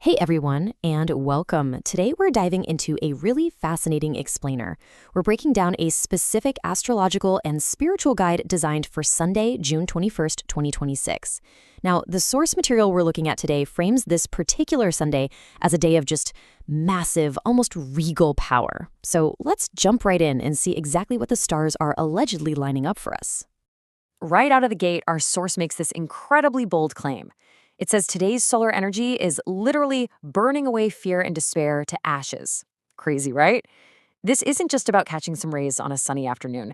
Hey everyone, and welcome. Today we're diving into a really fascinating explainer. We're breaking down a specific astrological and spiritual guide designed for Sunday, June 21st, 2026. Now, the source material we're looking at today frames this particular Sunday as a day of just massive, almost regal power. So let's jump right in and see exactly what the stars are allegedly lining up for us. Right out of the gate, our source makes this incredibly bold claim. It says today's solar energy is literally burning away fear and despair to ashes. Crazy, right? This isn't just about catching some rays on a sunny afternoon.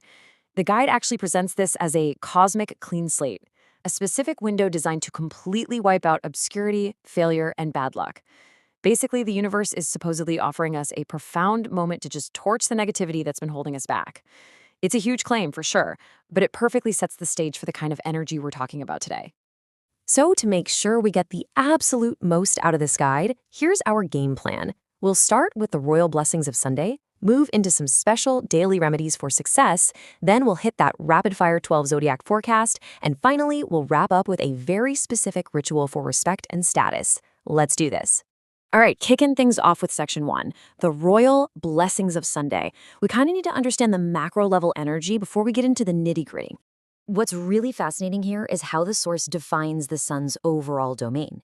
The guide actually presents this as a cosmic clean slate, a specific window designed to completely wipe out obscurity, failure, and bad luck. Basically, the universe is supposedly offering us a profound moment to just torch the negativity that's been holding us back. It's a huge claim, for sure, but it perfectly sets the stage for the kind of energy we're talking about today. So to make sure we get the absolute most out of this guide, here's our game plan. We'll start with the royal blessings of Sunday, move into some special daily remedies for success, then we'll hit that rapid-fire 12 zodiac forecast, and finally, we'll wrap up with a very specific ritual for respect and status. Let's do this. All right, kicking things off with section 1, the royal blessings of Sunday. We kind of need to understand the macro-level energy before we get into the nitty-gritty. What's really fascinating here is how the source defines the sun's overall domain.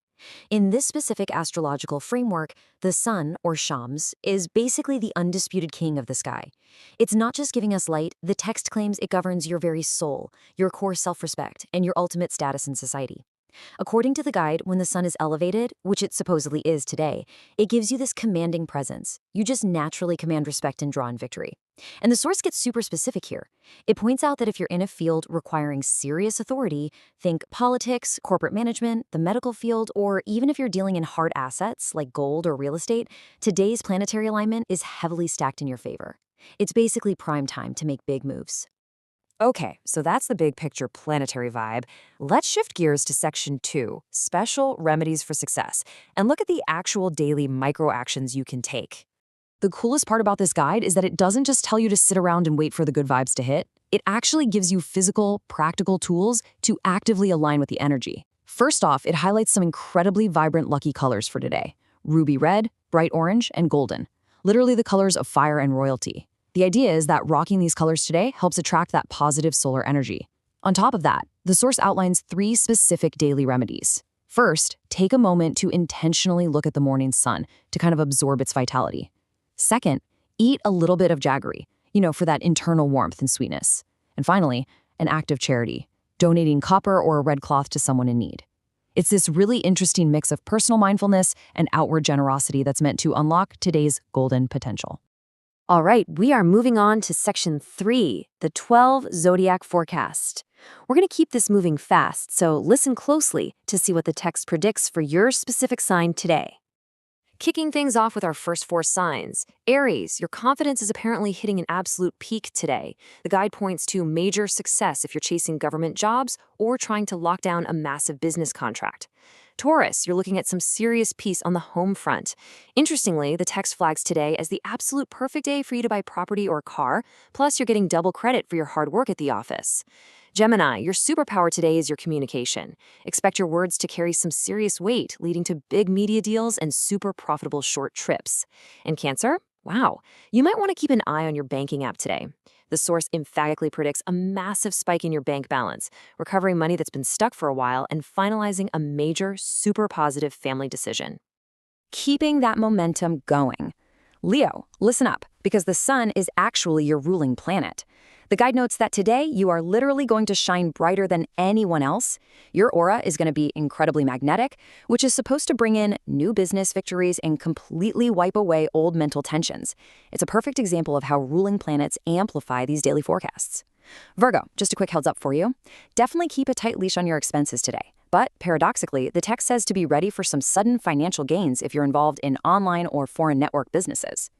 In this specific astrological framework, the sun, or Shams, is basically the undisputed king of the sky. It's not just giving us light, the text claims it governs your very soul, your core self-respect, and your ultimate status in society. According to the guide, when the sun is elevated, which it supposedly is today, it gives you this commanding presence. You just naturally command respect and draw in victory. And the source gets super specific here. It points out that if you're in a field requiring serious authority, think politics, corporate management, the medical field, or even if you're dealing in hard assets like gold or real estate, today's planetary alignment is heavily stacked in your favor. It's basically prime time to make big moves. Okay, so that's the big picture planetary vibe. Let's shift gears to section 2, special remedies for success, and look at the actual daily micro actions you can take. The coolest part about this guide is that it doesn't just tell you to sit around and wait for the good vibes to hit. It actually gives you physical, practical tools to actively align with the energy. First off, it highlights some incredibly vibrant lucky colors for today: ruby red, bright orange, and golden. Literally the colors of fire and royalty. The idea is that rocking these colors today helps attract that positive solar energy. On top of that, the source outlines 3 specific daily remedies. First, take a moment to intentionally look at the morning sun to kind of absorb its vitality. Second, eat a little bit of jaggery, for that internal warmth and sweetness. And finally, an act of charity, donating copper or a red cloth to someone in need. It's this really interesting mix of personal mindfulness and outward generosity that's meant to unlock today's golden potential. All right, we are moving on to section 3, the 12 zodiac forecast. We're going to keep this moving fast, so listen closely to see what the text predicts for your specific sign today. Kicking things off with our first 4 signs. Aries, your confidence is apparently hitting an absolute peak today. The guide points to major success if you're chasing government jobs or trying to lock down a massive business contract. Taurus, you're looking at some serious peace on the home front. Interestingly, the text flags today as the absolute perfect day for you to buy property or a car, plus you're getting double credit for your hard work at the office. Gemini, your superpower today is your communication. Expect your words to carry some serious weight, leading to big media deals and super profitable short trips. And Cancer, wow, you might want to keep an eye on your banking app today. The source emphatically predicts a massive spike in your bank balance, recovering money that's been stuck for a while and finalizing a major, super positive family decision. Keeping that momentum going. Leo, listen up, because the sun is actually your ruling planet. The guide notes that today you are literally going to shine brighter than anyone else. Your aura is going to be incredibly magnetic, which is supposed to bring in new business victories and completely wipe away old mental tensions. It's a perfect example of how ruling planets amplify these daily forecasts. Virgo, just a quick heads up for you. Definitely keep a tight leash on your expenses today. But paradoxically, the text says to be ready for some sudden financial gains if you're involved in online or foreign network businesses.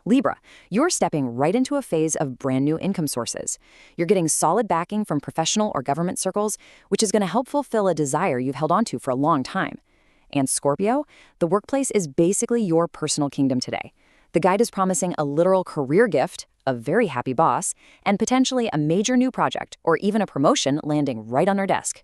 Libra, you're stepping right into a phase of brand new income sources. You're getting solid backing from professional or government circles, which is going to help fulfill a desire you've held onto for a long time. And Scorpio, the workplace is basically your personal kingdom today. The guide is promising a literal career gift, a very happy boss, and potentially a major new project or even a promotion landing right on our desk.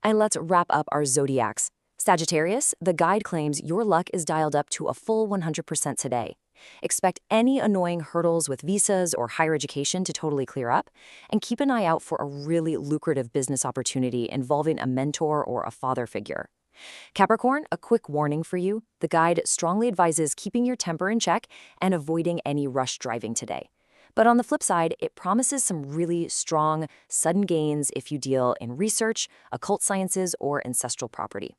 And let's wrap up our zodiacs. Sagittarius, the guide claims your luck is dialed up to a full 100% today. Expect any annoying hurdles with visas or higher education to totally clear up, and keep an eye out for a really lucrative business opportunity involving a mentor or a father figure. Capricorn, a quick warning for you. The guide strongly advises keeping your temper in check and avoiding any rush driving today. But on the flip side, it promises some really strong, sudden gains if you deal in research, occult sciences, or ancestral property.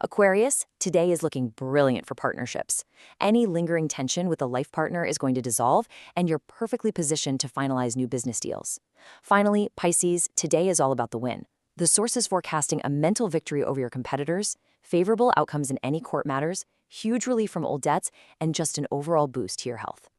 Aquarius, today is looking brilliant for partnerships. Any lingering tension with a life partner is going to dissolve, and you're perfectly positioned to finalize new business deals. Finally, Pisces, today is all about the win. The source is forecasting a mental victory over your competitors, favorable outcomes in any court matters, huge relief from old debts, and just an overall boost to your health.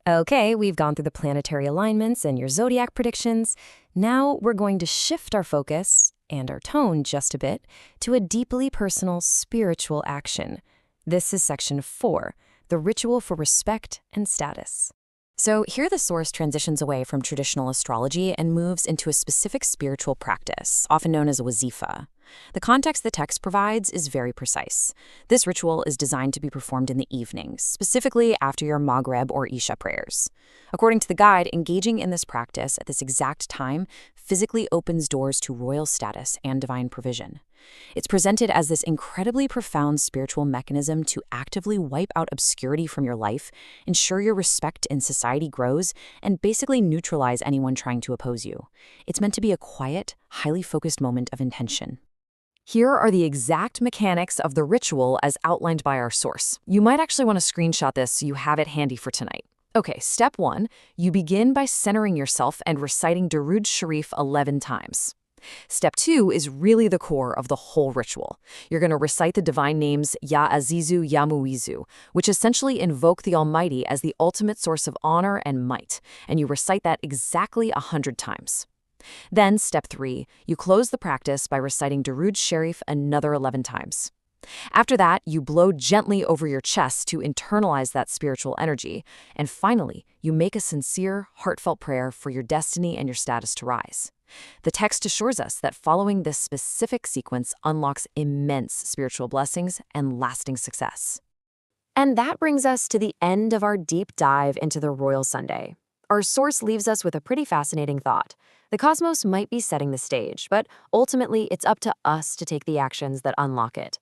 Okay, we've gone through the planetary alignments and your zodiac predictions. Now we're going to shift our focus and our tone just a bit to a deeply personal spiritual action. This is section 4, the ritual for respect and status. So here the source transitions away from traditional astrology and moves into a specific spiritual practice, often known as a wazifa. The context the text provides is very precise. This ritual is designed to be performed in the evenings, specifically after your Maghrib or Isha prayers. According to the guide, engaging in this practice at this exact time physically opens doors to royal status and divine provision. It's presented as this incredibly profound spiritual mechanism to actively wipe out obscurity from your life, ensure your respect in society grows, and basically neutralize anyone trying to oppose you. It's meant to be a quiet, highly focused moment of intention. Here are the exact mechanics of the ritual as outlined by our source. You might actually want to screenshot this so you have it handy for tonight. Okay, step 1, you begin by centering yourself and reciting Durud Sharif 11 times. Step 2 is really the core of the whole ritual. You're going to recite the divine names Ya Azeezu Ya Mu'izzu, which essentially invoke the Almighty as the ultimate source of honor and might, and you recite that exactly 100 times. Then, step 3, you close the practice by reciting Durud Sharif another 11 times. After that, you blow gently over your chest to internalize that spiritual energy. And finally, you make a sincere, heartfelt prayer for your destiny and your status to rise. The text assures us that following this specific sequence unlocks immense spiritual blessings and lasting success. And that brings us to the end of our deep dive into the Royal Sunday. Our source leaves us with a pretty fascinating thought. The cosmos might be setting the stage, but ultimately it's up to us to take the actions that unlock it.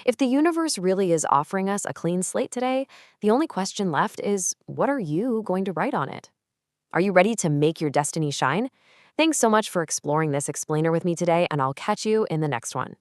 If the universe really is offering us a clean slate today, the only question left is, what are you going to write on it? Are you ready to make your destiny shine? Thanks so much for exploring this explainer with me today, and I'll catch you in the next one.